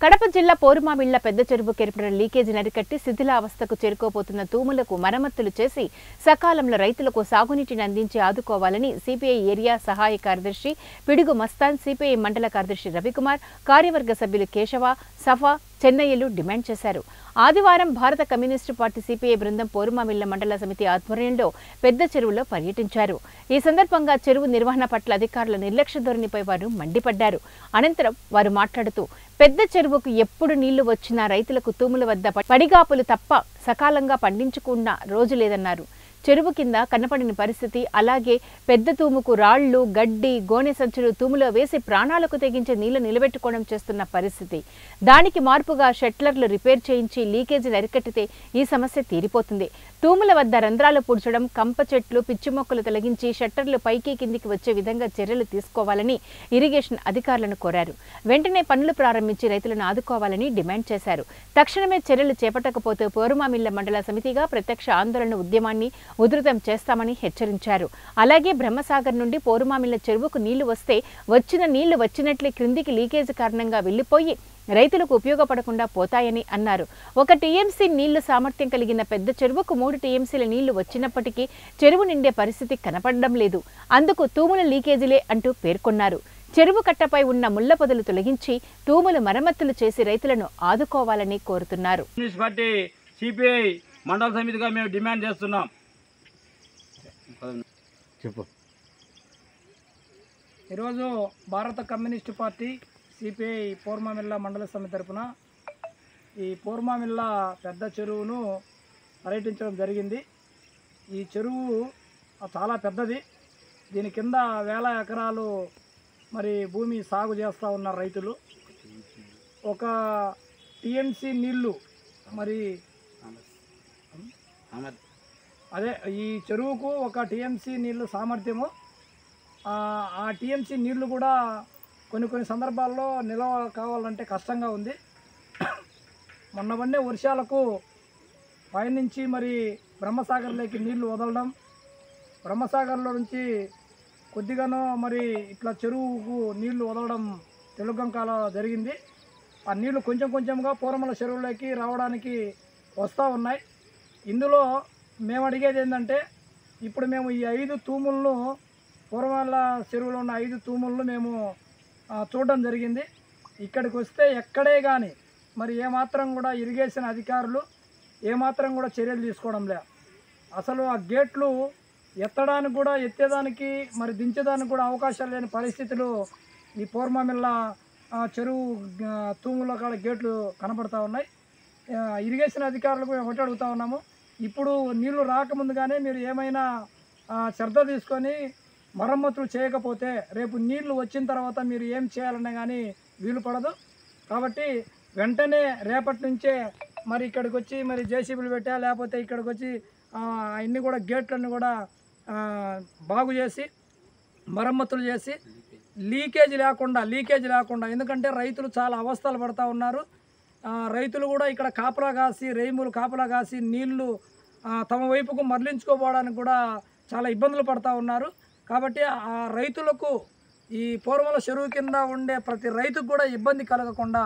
కడప జిల్లా పోరుమామిళ్ల పెద్ద చెరువు కెరపడ లీకేజీ నరికట్టి శిథిలావస్థకు చేరుకోబోతున్న తూములకు మరమ్మతులు చేసి సకాలంలో రైతులకు సాగునీటిని అందించి ఆదుకోవాలని సిపిఐ ఏరియా సహాయ కార్యదర్శి పిడుగు మస్తాన్, సిపిఐ మండల కార్యదర్శి రవికుమార్, కార్యవర్గ సభ్యులు కేశవ, సఫా, చెన్నయ్యలు డిమాండ్ చేశారు. ఆదివారం భారత కమ్యూనిస్టు పార్టీ సిపిఐ బృందం పోరుమామిళ్ల మండల సమితి ఆధ్వర్యంలో పెద్ద చెరువులో పర్యటించారు. ఈ సందర్భంగా చెరువు నిర్వహణ పట్ల అధికారుల నిర్లక్ష్య ధోరణిపై వారు మండిపడ్డారు. అనంతరం వారు మాట్లాడుతూ పెద్ద చెరువుకు ఎప్పుడు నీళ్లు వచ్చినా రైతులకు తూముల వద్ద పడిగాపులు తప్ప సకాలంగా పండించుకున్న రోజు లేదన్నారు. చెరువు కింద కనపడిన పరిస్థితి, అలాగే పెద్ద తూముకు రాళ్లు, గడ్డి, గోనె సంచులు తూములో వేసి ప్రాణాలకు తెగించే నీళ్లు నిలబెట్టుకోవడం చేస్తున్న పరిస్థితి. దానికి మార్పుగా షట్లర్లు రిపేర్ చేయించి లీకేజీలు అరికట్టితే ఈ సమస్య తీరిపోతుంది. తూముల వద్ద రంధ్రాలు పూడ్చడం, కంప చెట్లు, పిచ్చి మొక్కలు తొలగించి షట్టర్లు పైకి కిందికి వచ్చే విధంగా చర్యలు తీసుకోవాలని ఇరిగేషన్ అధికారులను కోరారు. వెంటనే పనులు ప్రారంభించి రైతులను ఆదుకోవాలని డిమాండ్ చేశారు. తక్షణమే చర్యలు చేపట్టకపోతే పోరుమామిళ్ల మండల సమితిగా ప్రత్యక్ష ఆందోళన ఉద్యమాన్ని ఉధృతం చేస్తామని హెచ్చరించారు. అలాగే బ్రహ్మసాగర్ నుండి పోరుమామిళ్ల చెరువుకు నీళ్లు వస్తే వచ్చిన నీళ్లు వచ్చినట్లే క్రిందికి లీకేజీ కారణంగా వెళ్లిపోయి రైతులకు ఉపయోగపడకుండా పోతాయని అన్నారు. 1 టీఎంసీ నీళ్లు సామర్థ్యం కలిగిన పెద్ద చెరువుకు 3 టీఎంసీల నీళ్లు వచ్చినప్పటికీ చెరువు నిండే పరిస్థితి కనపడడం లేదు. అందుకు తూముల లీకేజీలే అంటూ పేర్కొన్నారు. చెరువు కట్టపై ఉన్న ముళ్ల పొదలు తొలగించి తూములు మరమ్మతులు చేసి రైతులను ఆదుకోవాలని కోరుతున్నారు. సిపిఐ మండల సమితిగా మేము డిమాండ్ చేస్తున్నాం. ఈరోజు భారత కమ్యూనిస్టు పార్టీ సిపిఐ పోరుమామిళ్ల మండల సమితి తరపున ఈ పోరుమామిళ్ల పెద్ద చెరువును పర్యటించడం జరిగింది. ఈ చెరువు చాలా పెద్దది. దీని కింద వేల ఎకరాలు మరి భూమి సాగు చేస్తూ ఉన్నారు రైతులు. 1 టీఎంసీ నీళ్లు మరి అదే ఈ చెరువుకు 1 టీఎంసీ నీళ్లు సామర్థ్యము. ఆ టీఎంసీ నీళ్లు కూడా కొన్ని సందర్భాల్లో నిల్వ కావాలంటే కష్టంగా ఉంది. మొన్న పడిన వర్షాలకు పైనుంచి మరి బ్రహ్మసాగర్లోకి నీళ్లు వదలడం, బ్రహ్మసాగర్లో నుంచి కొద్దిగానో మరి ఇట్లా చెరువుకు నీళ్లు వదలడం తెలుగంకాల జరిగింది. ఆ నీళ్లు కొంచెంగా పూర్వమల చెరువులోకి రావడానికి వస్తూ ఉన్నాయి. ఇందులో మేము అడిగేది ఏంటంటే, ఇప్పుడు మేము ఈ 5 తూములను పూర్వమల చెరువులో ఉన్న 5 తూములను మేము చూడడం జరిగింది. ఇక్కడికి వస్తే ఎక్కడే కానీ మరి ఏమాత్రం కూడా ఇరిగేషన్ అధికారులు ఏమాత్రం కూడా చర్యలు తీసుకోవడం లే. అసలు ఆ గేట్లు ఎత్తడానికి కూడా, ఎత్తేదానికి మరి దించేదానికి కూడా అవకాశాలు లేని పరిస్థితులు ఈ పోరుమామిళ్ల చెరువు తూముల కాడ గేట్లు కనపడతా ఉన్నాయి. ఇరిగేషన్ అధికారులకు మేము ఒకటి అడుగుతూ ఉన్నాము, ఇప్పుడు నీళ్లు రాకముందుగానే మీరు ఏమైనా శ్రద్ధ తీసుకొని మరమ్మతులు చేయకపోతే రేపు నీళ్లు వచ్చిన తర్వాత మీరు ఏం చేయాలన్నా కానీ వీలు పడదు. కాబట్టి వెంటనే రేపటి నుంచే మరి ఇక్కడికి వచ్చి మరి జేసీబీలు పెట్టా, లేకపోతే ఇక్కడికి వచ్చి అన్నీ కూడా గేట్లన్నీ కూడా బాగు చేసి మరమ్మతులు చేసి లీకేజ్ లేకుండా, ఎందుకంటే రైతులు చాలా అవస్థలు పడుతూ ఉన్నారు. రైతులు కూడా ఇక్కడ కాపలా కాసి, రేములు కాపలా కాసి నీళ్లు తమ వైపుకు మరలించుకోపోవడానికి కూడా చాలా ఇబ్బందులు పడుతూ ఉన్నారు. కాబట్టి ఆ రైతులకు ఈ పూర్వమల చెరువు కింద ఉండే ప్రతి రైతుకు కూడా ఇబ్బంది కలగకుండా